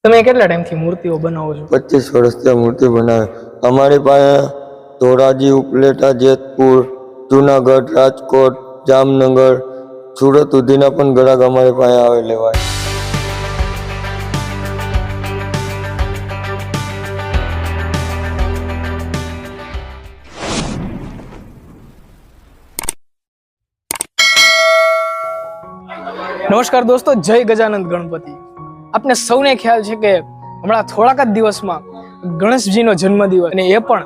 તમે કેટલા ટાઈમથી મૂર્તિઓ બનાવો છો? 25 વર્ષથી મૂર્તિ બનાવે. અમારી પાસે ધોરાજી, ઉપલેટા, જેતપુર, જુનાગઢ, રાજકોટ, જામનગર, સુરત સુધીના પણ ગ્રાહક અમારી પાસે આવે લેવાય. નમસ્કાર દોસ્તો, જય ગજાનંદ ગણપતિ. આપને સૌને ખ્યાલ છે કે હમણાં થોડાક જ દિવસમાં ગણેશજીનો જન્મદિવસ, અને એ પણ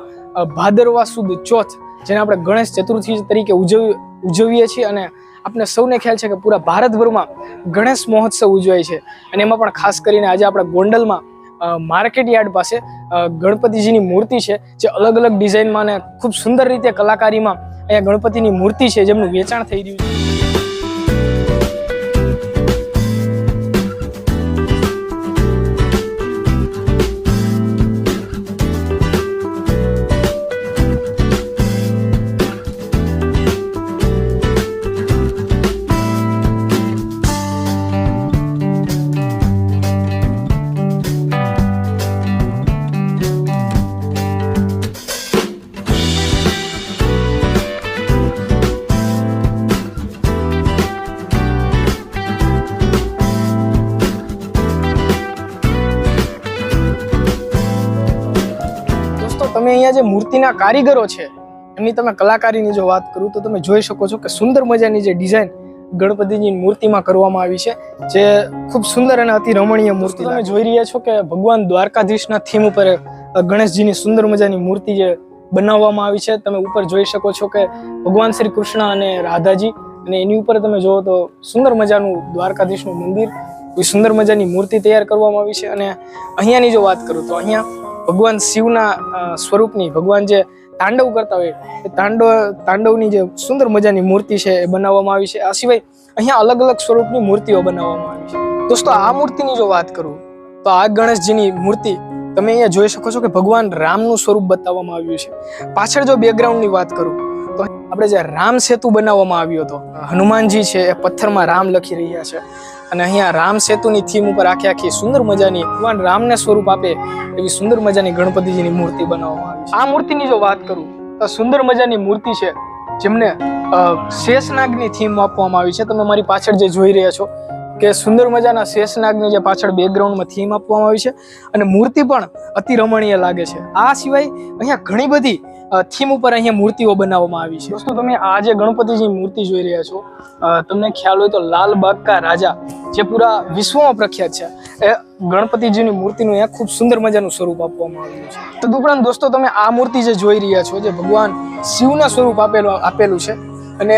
ભાદરવા સુદ ચોથ, જેને આપણે ગણેશ ચતુર્થી તરીકે ઉજવીએ છીએ. અને આપને સૌને ખ્યાલ છે કે પૂરા ભારતભરમાં ગણેશ મહોત્સવ ઉજવાય છે. અને એમાં પણ ખાસ કરીને આજે આપણે ગોંડલમાં માર્કેટ યાર્ડ પાસે ગણપતિજીની મૂર્તિ છે, જે અલગ અલગ ડિઝાઇનમાં અને ખૂબ સુંદર રીતે કલાકારીમાં અહીંયા ગણપતિની મૂર્તિ છે, જેમનું વેચાણ થઈ રહ્યું છે. તમે અહીંયા જે મૂર્તિના કારીગરો છે એમની તમે કલાકારીની જો વાત કરું તો તમે જોઈ શકો છો કે સુંદર મજાની જે ડિઝાઇન ગણપતિની મૂર્તિમાં કરવામાં આવી છે, જે ખૂબ સુંદર અને અતિ રમણીય મૂર્તિ તમે જોઈ રહ્યા છો કે ભગવાન દ્વારકાધીશના થીમ ઉપર ગણેશજીની સુંદર મજાની મૂર્તિ જે બનાવવામાં આવી છે. તમે ઉપર જોઈ શકો છો કે ભગવાન શ્રી કૃષ્ણ અને રાધાજી, અને એની ઉપર તમે જુઓ તો સુંદર મજાનું દ્વારકાધીશનું મંદિર, સુંદર મજાની મૂર્તિ તૈયાર કરવામાં આવી છે. અને અહીંયાની જો વાત કરું તો અહીંયા ભગવાન શિવના સ્વરૂપની, ભગવાન જે તાંડવ કરતા હોય એ તાંડવની જે સુંદર મજાની મૂર્તિ છે એ બનાવવામાં આવી છે. આ સિવાય અહીંયા અલગ અલગ સ્વરૂપની મૂર્તિઓ બનાવવામાં આવી છે. દોસ્તો, આ મૂર્તિની જો વાત કરું તો આ ગણેશજીની મૂર્તિ તમે અહીંયા જોઈ શકો છો કે ભગવાન રામનું સ્વરૂપ બતાવવામાં આવ્યું છે. પાછળ જો બેકગ્રાઉન્ડની વાત કરું તો આપણે જે રામ સેતુ બનાવવામાં આવ્યો હતો, હનુમાનજી છે એ પથ્થરમાં રામ લખી રહ્યા છે, અને અહીંયા રામ સેતુની થીમ ઉપર આખી સુંદર મજાની ભગવાન રામને સ્વરૂપ આપે એવી સુંદર મજાની ગણપતિજીની મૂર્તિ બનાવવામાં આવી છે. આ મૂર્તિની જો વાત કરું તો સુંદર મજાની મૂર્તિ છે, જેમને શેષનાગની થીમ આપવામાં આવી છે. તમે મારી પાછળ જે જોઈ રહ્યા છો કે સુંદર મજાના શેષનાગની જે પાછળ બેકગ્રાઉન્ડમાં થીમ આપવામાં આવી છે, અને મૂર્તિ પણ અતિ રમણીય લાગે છે. આ સિવાય અહીંયા ઘણી બધી થીમ ઉપર અહીંયા મૂર્તિઓ બનાવવામાં આવી છે. દોસ્તો, તમે આ જે ગણપતિજીની મૂર્તિ જોઈ રહ્યા છો, તમને ખ્યાલ હોય તો લાલબાગ કા રાજા, જે પૂરા વિશ્વમાં પ્રખ્યાત છે, એ ગણપતિજીની મૂર્તિનું અહીંયા ખૂબ સુંદર મજાનું સ્વરૂપ આપવામાં આવ્યું છે. તદુપરાંત દોસ્તો, તમે આ મૂર્તિ જે જોઈ રહ્યા છો, જે ભગવાન શિવના સ્વરૂપ આપેલું છે, અને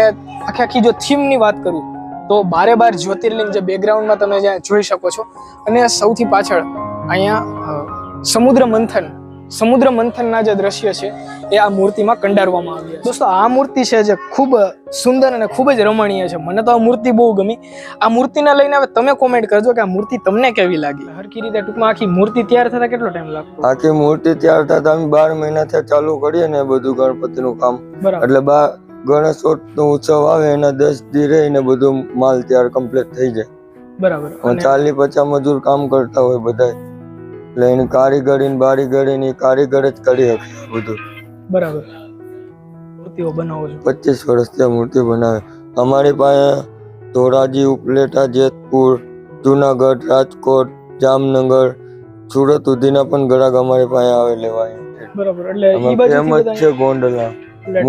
આખી જો થીમની વાત કરું તો 12 જ્યોતિર્લિંગ જે બેકગ્રાઉન્ડમાં તમે જ્યાં જોઈ શકો છો, અને સૌથી પાછળ અહીંયા સમુદ્ર મંથનના જે દ્રશ્ય છે એ આ મૂર્તિમાં કંડારવામાં આવ્યા છે. દોસ્તો, આ મૂર્તિ છે જે ખૂબ સુંદર અને ખૂબ જ રમણીય છે. મને તો આ મૂર્તિ બહુ ગમી. આ મૂર્તિને લઈને હવે તમે કોમેન્ટ કરજો કે આ મૂર્તિ તમને કેવી લાગી. હરખી રીતે ટૂંકમાં આખી મૂર્તિ તૈયાર થતા કેટલો ટાઈમ લાગતો? આખી મૂર્તિ તૈયાર થતા અમે 12 મહિનાથી ચાલુ કરીએ ને બધું ગણપતિનું કામ. એટલે ગણેશોત્સવનો ઉત્સવ આવે એના 10 દી રહીને બધું માલ તૈયાર કમ્પ્લીટ થઈ જાય. બરાબર. 40-50 મજૂર કામ કરતા હોય બધા, એટલે એની કારીગરી કારીગર જ કરી શકે બધું. બરાબર. મૂર્તિઓ બનાવો છો? 25 વર્ષથી મૂર્તિ બનાવે. અમારી પાસે ધોરાજી, ઉપલેટા, જેતપુર, જુનાગઢ, રાજકોટ, જામનગર, સુરત સુધીના પણ ગ્રાહક અમારી પાસે આવે લેવાય. બરાબર. એટલે ઈ બાજુ ફેમસ છે ગોંડલા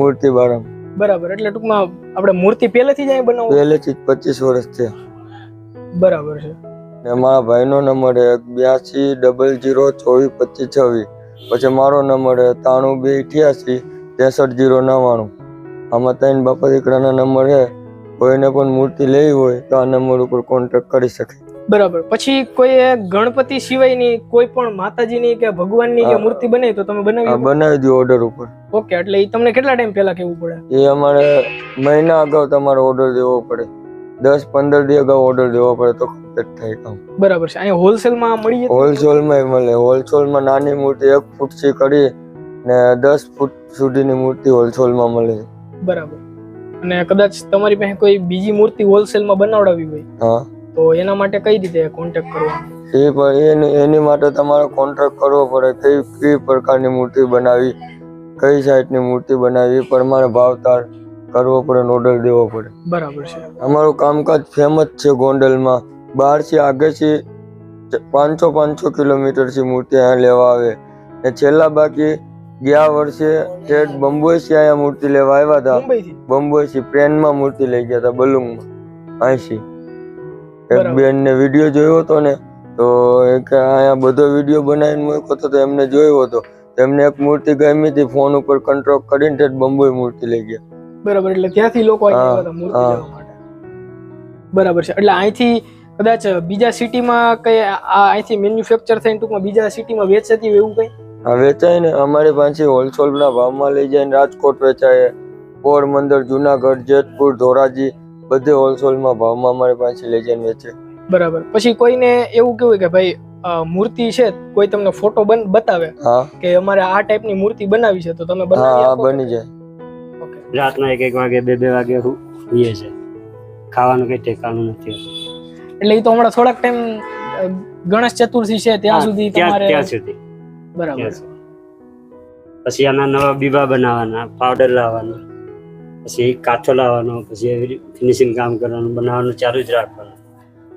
મૂર્તિ બારમ. બરાબર. એટલે ટૂંકમાં આપણે મૂર્તિ પહેલેથી જ અહીં બનાવો? પહેલેથી જ 25 વર્ષ છે. બરાબર છે. મારા ભાઈનો નંબર 8200242526. પછી મારો નંબર 9288 63099. આમાં 3 બાપા દીકરાના નંબર છે. કોઈને પણ મૂર્તિ લેવી હોય તો આ નંબર ઉપર કોન્ટેક્ટ કરી શકે. બરાબર. પછી કોઈ ગણપતિ સિવાયની કોઈ પણ માતાજીની કે ભગવાનની કે મૂર્તિ બનાવી તો તમે બનાવી દો ઓર્ડર ઉપર. ઓકે. એટલે એ તમને કેટલા ટાઈમ પહેલા કેવું પડે? એ અમારે મહિના અગાઉ તમારો ઓર્ડર દેવો પડે. 10-15 દી અગાઉ ઓર્ડર દેવો પડે તો કમ્પ્લીટ થાય કામ. બરાબર છે. અહીંયા હોલસેલમાં મળી જાય? હોલસેલમાં મળે. હોલસેલમાં નાની મૂર્તિ 1 ફૂટથી કરી ને 10 ફૂટ સુધીની મૂર્તિ હોલસેલમાં મળે છે. બરાબર. અને કદાચ તમારી પાસે કોઈ બીજી મૂર્તિ હોલસેલમાં બનાવડાવી હોય તો એના માટે કઈ રીતે કોન્ટેક્ટ કરવાનો? એની માટે તમારે કોન્ટ્રાક્ટ કરવો પડે. કઈ પ્રકારની મૂર્તિ બનાવી, કઈ સાઈઝની મૂર્તિ બનાવી, એ પ્રમાણે ભાવતાલ કરવો પડે, ઓર્ડર દેવો પડે. બરાબર છે. અમારું કામકાજ ફેમસ છે ગોંડલમાં. બહારથી આગળથી 500 કિલોમીટરથી મૂર્તિ અહીંયા લેવા આવે. ને છેલ્લા બાકી ગયા વર્ષે ઠેઠ બંબોઈથી અહીંયા મૂર્તિ લેવા આવ્યા હતા. બંબોઈથી ટ્રેનમાં મૂર્તિ લઈ ગયા હતા બલુંગમાં અહીંથી. એક બેનને વિડીયો જોયો હતો ને, તો એક અહીંયા બધો વિડીયો બનાવીને મૂક્યો હતો, તો એમને જોયો હતો. એમને એક મૂર્તિ ગમી હતી, ફોન ઉપર કંટ્રોલ કરીને ઠેઠ બંબોઈ મૂર્તિ લઈ ગયા. બરાબર, એટલે ત્યાંથી લોકો આવ્યા હતા મૂર્તિ લેવા માટે. બરાબર છે. એટલે અહીંથી કદાચ બીજા સિટીમાં કઈ અહીંથી મેન્યુફેક્ચર થઈને ટૂંકમાં બીજા સિટીમાં વેચાતી હોય એવું કઈ? હા, વેચાય ને. અમારી પાસે હોલસેલના ભાવમાં લઈ જાય. રાજકોટ વેચાય, પોરબંદર, જુનાગઢ, જેતપુર, ધોરાજી બધે હોલસેલમાં ભાવમાં અમારી પાસે લઈ જઈને વેચે. બરાબર. પછી કોઈને એવું કેવું કે ભાઈ મૂર્તિ છે, કોઈ તમને ફોટો બતાવે કે અમારે આ ટાઈપની મૂર્તિ બનાવી છે, તો તમે બનાવી આપો? બની જાય. રાતના 1 વાગે 2 વાગે હુઈએ છે. ખાવાનું કઈ ઠેકાણું નથી. એટલે એ તો હમણાં થોડાક ટાઈમ ગણેશ ચતુર્થી છે ત્યાં સુધી તમારે? ત્યાં સુધી. બરાબર. પછી આના નવા બીબા બનાવવાના, પાવડર લાવવાના, પછી કાચો લાવવાનો, પછી ફિનિશિંગ કામ કરવાનું, બનાવવાનું ચાલુ જ રાખવાનું.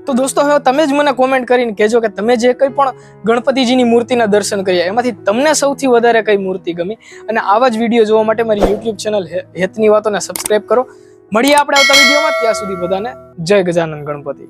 તો દોસ્તો, હવે તમે જ મને કોમેન્ટ કરીને કહેજો કે તમે જે કંઈ પણ ગણપતિજીની મૂર્તિના દર્શન કર્યા એમાંથી તમને સૌથી વધારે કઈ મૂર્તિ ગમી. અને આવા જ વિડીયો જોવા માટે મારી યુટ્યુબ ચેનલ હેતની વાતોને સબસ્ક્રાઇબ કરો. મળીએ આપણે આવતા વિડીયોમાં. ત્યાં સુધી બધાને જય ગજાનન ગણપતિ.